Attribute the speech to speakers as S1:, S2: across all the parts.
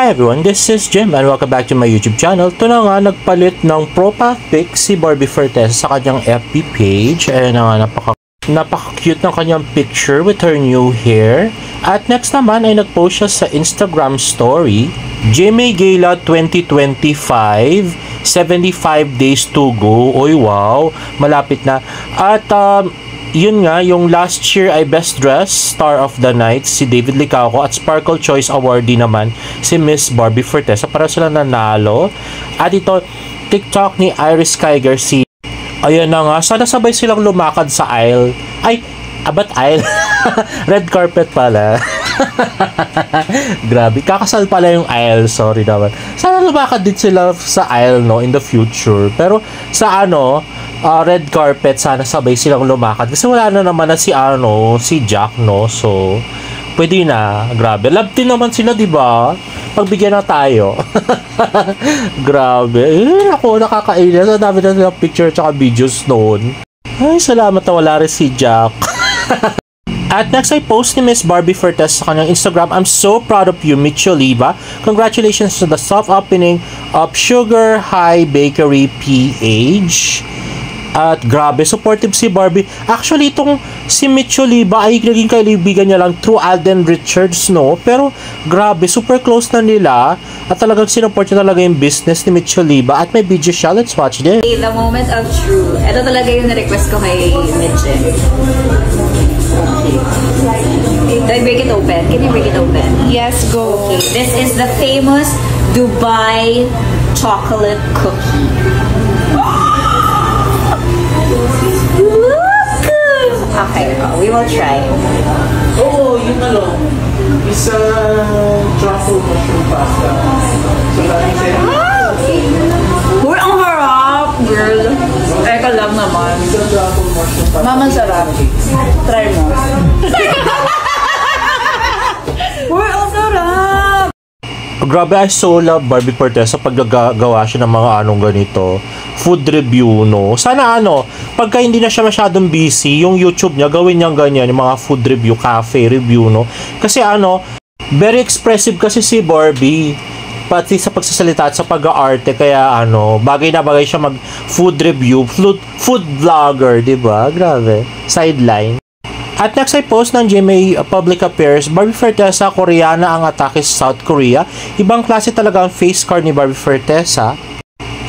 S1: Hi everyone, this is Jim and welcome back to my YouTube channel. Ito na nga, nagpalit ng profile pic si Barbie Forteza sa kanyang FB page. Ayan na nga, napaka-cute ng kanyang picture with her new hair. At next naman ay nag-post siya sa Instagram story. GMA Gala 2025, 75 days to go. Oy wow, malapit na. At yun nga, yung last year ay Best Dress Star of the Night si David Licauco at Sparkle Choice Awardee naman si Miss Barbie Forteza. Para sila nanalo. At ito, TikTok ni Iris Kai Garcia. Ayan na nga, sana sabay silang lumakad sa aisle. Ay, ba't aisle? Red carpet pala. Grabe, kakasal pala yung aisle, sorry naman. Sana lumakad din sila sa aisle, no, in the future. Pero sa red carpet, sana sabay silang lumakad. Kasi wala na naman na si Jack, no? So, pwede na. Grabe. Love team naman sila, di ba? Pagbigyan na tayo. Grabe. Ako, nakakainis. Ang dami na silang picture at videos noon. Ay, salamat na wala rin si Jack. At next ay post ni Miss Barbie Forteza sa kanyang Instagram. I'm so proud of you, Mitch Oliva. Congratulations to the soft opening of Sugar High Bakery PH. At grabe, supportive si Barbie. Actually, itong si Mitch Oliva ay naging kaibigan niya lang through Alden Richards, no? Pero grabe, super close na nila. At talagang sinupport niya talaga yung business ni Mitch Oliva. At may video siya, let's watch this.
S2: The moment of truth. Ito talaga yung request ko kay Mitch. Do I break it open? Can you break it open?
S3: Yes, go.
S2: Okay, this is the famous Dubai chocolate cookie. Okay, we will try.
S4: Oh, yun na lang. Isa truffle mushroom pasta. So, lagi sa'yo.
S2: Uy, ang harap, girl. Teka lang naman.
S4: Isa truffle mushroom pasta.
S2: Mama, sarap. Try mo. Uy, ang sarap!
S1: Grabe, I so love Barbie Forteza pag gagawa siya ng mga ganito. Food review, no? Sana pagka hindi na siya masyadong busy, yung YouTube niya, gawin niyang ganyan, yung mga food review, cafe review, no? Kasi very expressive kasi si Barbie. Pati sa pagsasalita at sa pag-aarte, kaya bagay na bagay siya mag food review, food vlogger, di ba? Grabe. Sideline. At next ay post ng GMA Public Affairs, Barbie Forteza, Koreana ang atake sa South Korea. Ibang klase talaga ang face card ni Barbie Forteza.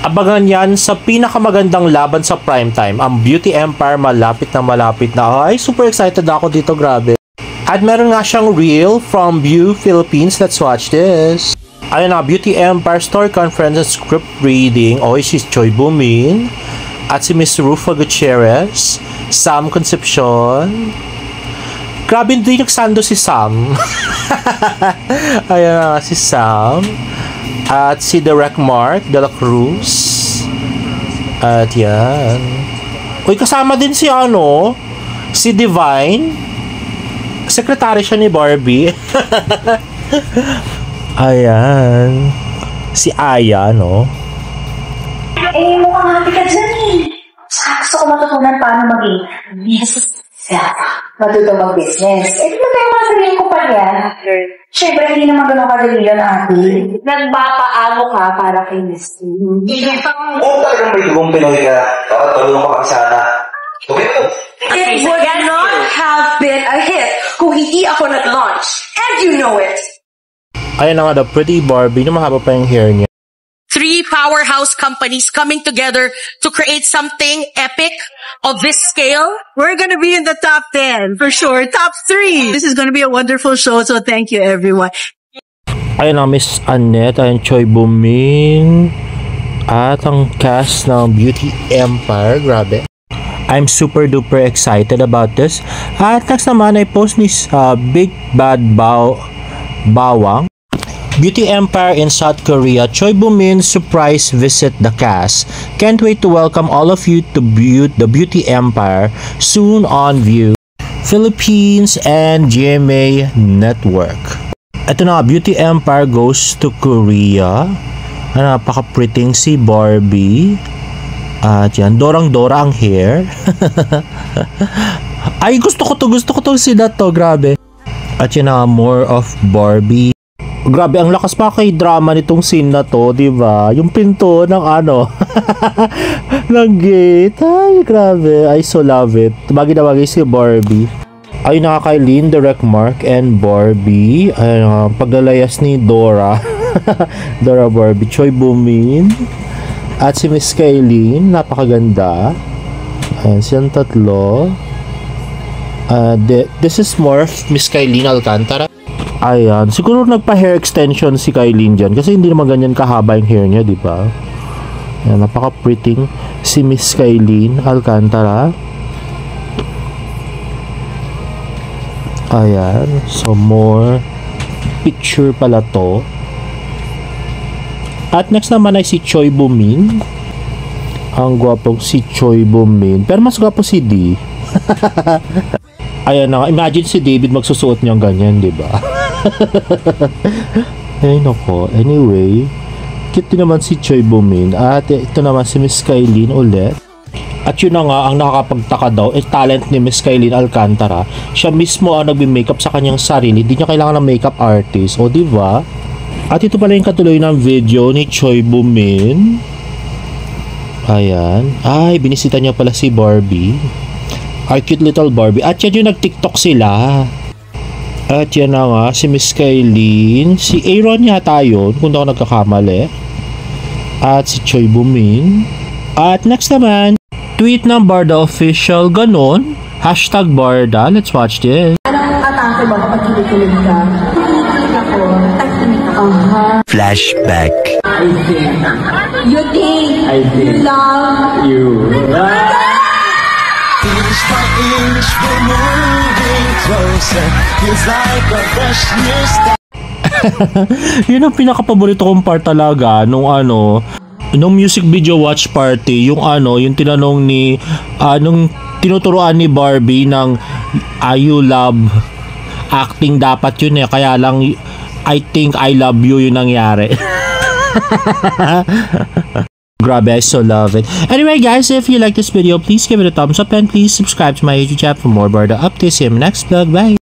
S1: Abangan yan sa pinakamagandang laban sa primetime, ang Beauty Empire, malapit na. Ay, super excited ako dito, grabe. At meron nga siyang reel from View Philippines. Let's watch this. Ayun na, Beauty Empire Story Conference and Script Reading. Si Choi Boo-min. At si Miss Rufa Gutierrez. Sam Concepcion. Grabe, hindi nagsando si Sam. Ayan na, si Sam. At si Direct Mark de la Cruz. At yan. Uy, kasama din si si Divine. Sekretary siya ni Barbie. Ayan. Si Aya, no?
S5: Mukhang happy ka dyan eh. Gusto ko matutunan paano maging business. Matuto mag-business. Di ba tayo mga sarili ko pa yan? Siyempre, hindi naman ganun kadali lang natin. Nagpapaamo ka para kay Misty.
S4: Oo, talagang may dugong Pinoy ka. Tulungan ka makasana. Okay po.
S3: It would not have been a hit kung hindi ako nag-launch. And you know it.
S1: Ayan na nga, the pretty Barbie na mahaba pa yung hair niya.
S6: 3 powerhouse companies coming together to create something epic of this scale.
S7: We're going to be in the top 10 for sure. Top 3. This is going to be a wonderful show. So thank you, everyone.
S1: Ayun na, Miss Annette, ayun, Choi Boo-min. At ang cast ng Beauty Empire. Grabe. I'm super duper excited about this. At next naman ay post ni Big Bad Bawang. Beauty Empire in South Korea, Choi Boo-min surprise visit the cast. Can't wait to welcome all of you to the Beauty Empire soon on View Philippines and GMA Network. Ito na, Beauty Empire goes to Korea. Napaka-pretty si Barbie. At yan, dorang-dora ang hair. Ay, gusto ko to sila to, grabe. At yun na, more of Barbie. Grabe, ang lakas pa kay drama nitong scene na to, di ba? Yung pinto ng ano, ng gate. Ay, grabe. I so love it. Bagay na bagay si Barbie. Ay, nakakailin, Direct Mark and Barbie. Ay, paglalayas ni Dora. Dora Barbie. Choi Boo-min. At si Miss Kailin. Napakaganda. Ayan, silang tatlo. This is more of Miss Kailin Alcantara. Ayan, siguro nagpa-hair extension si Kailin dyan kasi hindi naman ganyan kahaba yung hair niya, di ba? Ayan, napaka-pretty si Miss Kailin Alcantara. Ayan, so more picture pala to. At next naman ay si Choi Boo-min. Ang gwapong si Choi Boo-min. Pero mas gwapo si D. Ayan na, imagine si David magsusuot niyang ganyan, di ba? Ay nako, anyway, cute din naman si Choi Boo-min. At ito naman si Miss Kailin ulit. At yun na nga, ang nakakapagtaka daw, talent ni Miss Kailin Alcantara. Siya mismo ang nagbi-makeup sa kanyang sarili. Hindi niya kailangan ng makeup artist, o di ba? At ito pala yung katuloy ng video ni Choi Boo-min. Ayan. Ay, binisita niya pala si Barbie. Ay, cute little Barbie. At yan yung nag-TikTok sila. At yan na nga, si Miss Kailin. Si Aaron yata yun, kung ako nagkakamali. At si Choi Boo-min. At next naman, tweet ng Barda Official, ganon. Hashtag Barda. Let's watch this.
S5: Anong atake ba kapag kinikilig ka? Kinikilig ako. Tahimik ako.
S8: Flashback.
S5: You think you love
S4: You.
S1: Yun ang pinaka-paborito kong part talaga nung nung music video watch party, yung yung tinanong ni nung tinuturuan ni Barbie ng you love acting dapat yun kaya lang I think I love you yung nangyari. Grabe, I so love it. Anyway guys, if you like this video, please give it a thumbs up and please subscribe to my YouTube channel for more Barda updates. See you in my next vlog. Bye!